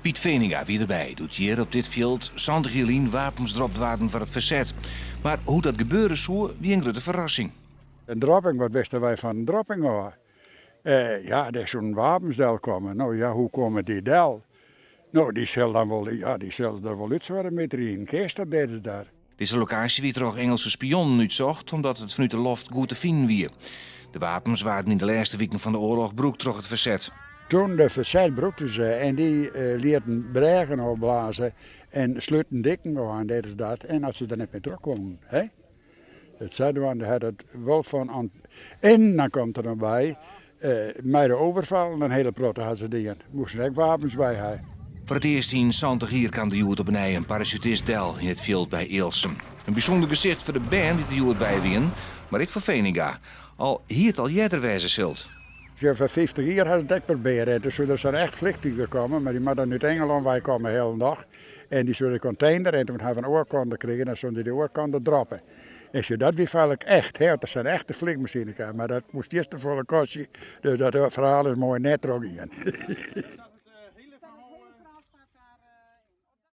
Piet Veninga wie erbij doet hier op dit veld Sandergelien wapens dropt waren voor het verzet. Maar hoe dat gebeuren zou, wie een grote verrassing. Een dropping, wat wisten wij van een dropping hoor? Ja, er is zo'n wapensdel komen. Nou ja, hoe komen die del? Nou, die zal dan wel, ja, die zal er wel iets worden met erin. Kees, dat deden ze daar. Deze locatie wie toch Engelse spionnen uitzocht, omdat het vanuit de loft goed te vinden wie. De wapens waren in de laatste weken van de oorlog broek troch het verzet. Toen de verzet broekten ze en die lieten bregen opblazen en sluiten dikken aan, deden ze dat. En als ze er net mee terugkomen, hè? Dat zeiden we, had het wel van aan. En dan komt er nog bij, met de overval, een hele protte hadden ze die. Moesten er ook wapens bij hebben. Voor het eerst in Santig hier kan de joert op een parachutist Del in het veld bij Eelsum. Een bijzonder gezicht voor de band die de joert bij wien, maar ik voor Veninga. Al hier het al jeder wijze zult. Ze voor 50 jaar hadden ze het proberen. Dus er zijn echt vliegtuigen komen, maar die moeten uit Engeland, wij komen de hele dag. En die zullen container en toen hebben we een oorkonde gekregen en dan zullen die de oorkonde droppen. En zo dat wie val ik echt, hè, dat zijn echte vliegmachines, maar dat moest eerst de volle kostje. Dus dat verhaal is mooi net erop in.